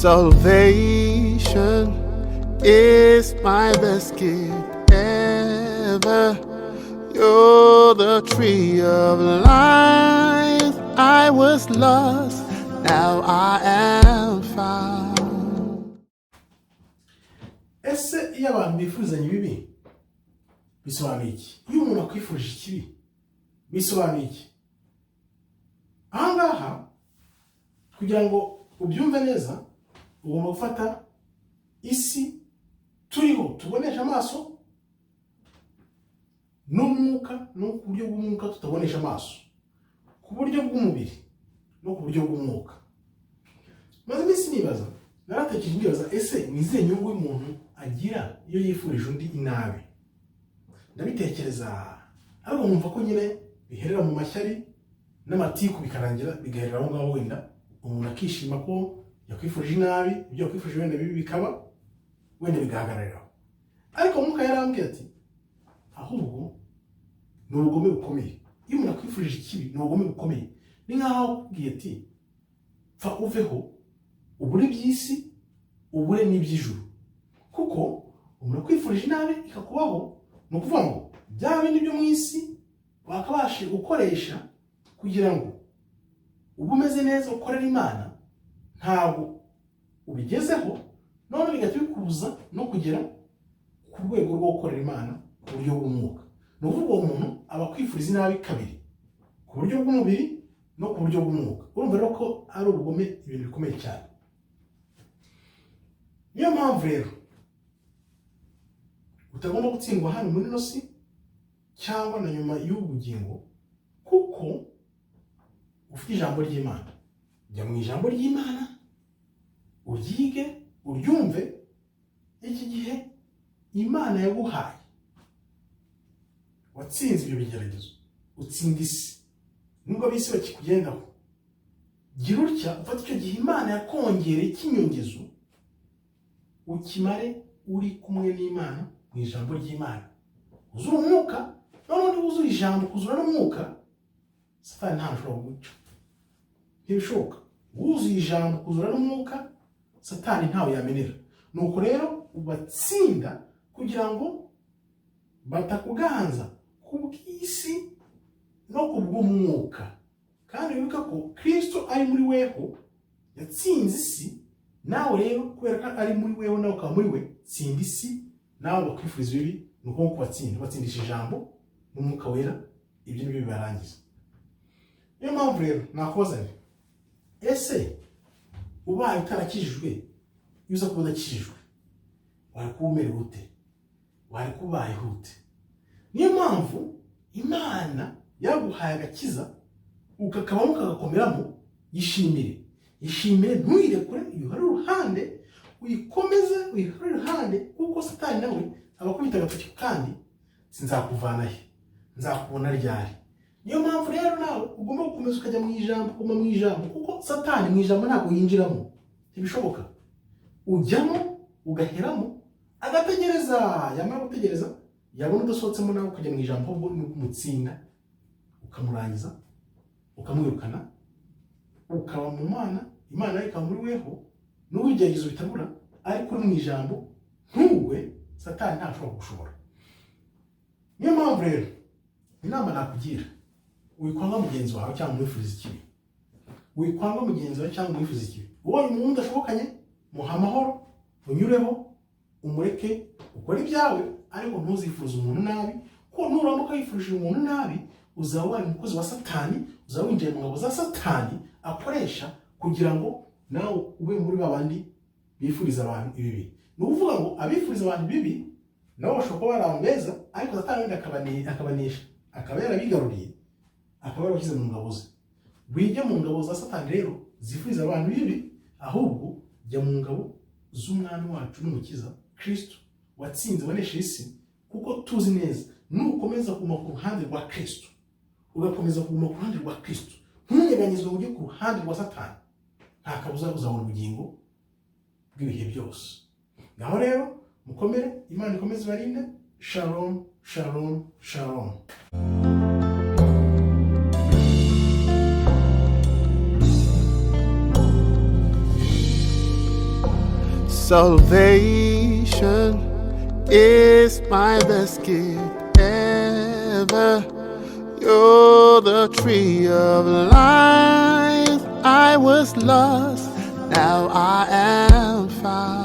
Salvation is my best gift ever. You're the tree of life. I was lost, now I am found. Ese iyo abantu bifuzanya ibibi bisobanuye iki? Iyo umuntu akwifurije ikibi bisobanuye iki? Ahangaha kugira ngo ubyumve neza ugomba gufata isi turiho tubonesha amaso n'umwuka no ku buryo bw'umwuka tutabonesha amaso, ku buryo bw'umubiri no ku buryo bw'umwuka. Maze iminsi nibaza, naratekereje nibaza ese ni izihe nyungu umuntu agira iyo yifurije undi inabi? Ndabitekereza ariko nkumva ko nyine biherera mu mashyari n'amatiku bikarangira bigaherera aho ngaho, wenda umuntu akishima ko yakwifurije inabi, ibyo yakwifurije wenda bibi bikaba wenda bigahagarariraho. Ariko umwuka yarambwiye ati ahubwo ni ubugome bukomeye. Iyo umuntu akwifurije ikibi ni ubugome bukomeye. Ni nk'aho akubwiye ati pfa uveho, ubure iby'isi ubure n'iby'ijuru. Kuko umuntu akwifurije inabi ikakubaho, ni ukuvuga ngo bya bindi byo mu isi wakabashe gukoresha kugira ngo ube umeze neza ukorera Imana, ntabwo ubigezeho, none bigahita bikubuza no kugera ku rwego rwo gukorera Imana ku buryo bw'umwuka. Ni ukuvuga uwo muntu aba akwifuriza inabi kabiri, ku buryo bw'umubiri no ku buryo bw'umwuka. Urumva rero ko ari ubugome, ibintu bikomeye cyane. Niyo mpamvu rero utagomba gutsindwa hano muri ino si cyangwa na nyuma y'ubugingo, kuko ufite ijambo ry'Imana. Jya mu ijambo ry'Imana uryige uryumve. Iki gihe Imana yaguhaye watsinze ibyo bigeragezo, utsinda isi nubwo ab'isi bakikugendaho. Gira utya ufata icyo gihe Imana yakongereye cy'inyongezo, ukimare uri kumwe n'Imana mu ijambo ry'Imana. Uzura umwuka, none wuzura ijambo kuzura n'umwuka, Satani nta nshobora kuguca. Ntibishoboka. Wuzuye ijambo kuzura n'umwuka, Satani ntawe yamenera. Nuko rero ubatsinda kugira ngo batakuganza ku bw'isi no ku bw'umwuka. Kandi wibuka ko Kristo ari muri weho yatsinze isi, nawe rero kubera ko ari muri weho nawe ukaba muri we, tsinda isi. Nawe bakwifuriza ibibi ni uko kubatsinda, batsindisha ijambo n'umwuka wera, ibyo nibyo bibarangiza. Niyo mpamvu rero nakubaza nti ese ubaye utarakijijwe, iyo uza kuba udakijijwe wari kuba umerewe ute? Wari kubayeho ute? Niyo mpamvu Imana yaguhaye agakiza ukakabamo ukagakomeramo. Yishimire ntuyirekure, uyihore uruhande, uyikomeze uyihore iruhande, kuko Satani nawe abakubita agatoki kandi sinzakuvana he, nzakubona ryari. Niyo mpamvu rero nawe ugomba gukomeza ukajya mu ijambo, kuma mu ijambo, kuko Satani mu ijambo ntabwo yinjiramo, ntibishoboka. Ujyamo ugaheramo agategereza, yamara gutegereza yabona udasohotsemo nawe ukajya mu ijambo, ahubwo ni ukumutsinda ukamurangiza ukamwirukana, ukaba mu Mana, Imana ikaba muri weho, n'ubigeragezo bitabura, ariko uri mu ijambo ntugwe, Satani ntashobora gushobora. Niyo mpamvu rero inama nakugira, wikwanga mugenzi wawe cyangwa umwifuriza ikibi. Wikwanga mugenzi wawe cyangwa umwifuriza ikibi. Wowe umuntu udashobokanye, muha amahoro, unyureho, umureke ukore ibyawe, ariko ntuzifuze umuntu nabi. Ko nuramuka wifurije umuntu nabi, uzaba wari umukozi wa Satani, uzaba winjiye mu ngabo za Satani akoresha kugira ngo nawe ube muri babandi bifuriza abantu ibibi. Ni ukuvuga ngo abifuriza abantu ibibi nabo bashobora kuba bari abantu beza, ariko Satani wenda akabanesha, akaba yarabigaruriye, akaba yarabashyize mu ngabo ze. Wige mu ngabo za Satani rero zifuriza abantu bibi, ahubwo jya mu ngabo z'Umwami wacu n'Umukiza Kristo watsinze wanesha isi. Kuko tuzi neza nukomeza kuguma ku ruhande rwa Kristo, ugakomeza kuguma ku ruhande rwa Kristo, ntunyeganyezwe ujye ku ruhande rwa Satani, nta kabuza uzabona ubugingo bw'ibihe byose. Naho rero mukomere, Imana ikomeze ibarinde. Shalom, shalom, shalom. Salvation is my best gift ever. You're the tree of life. I was lost, now I am found.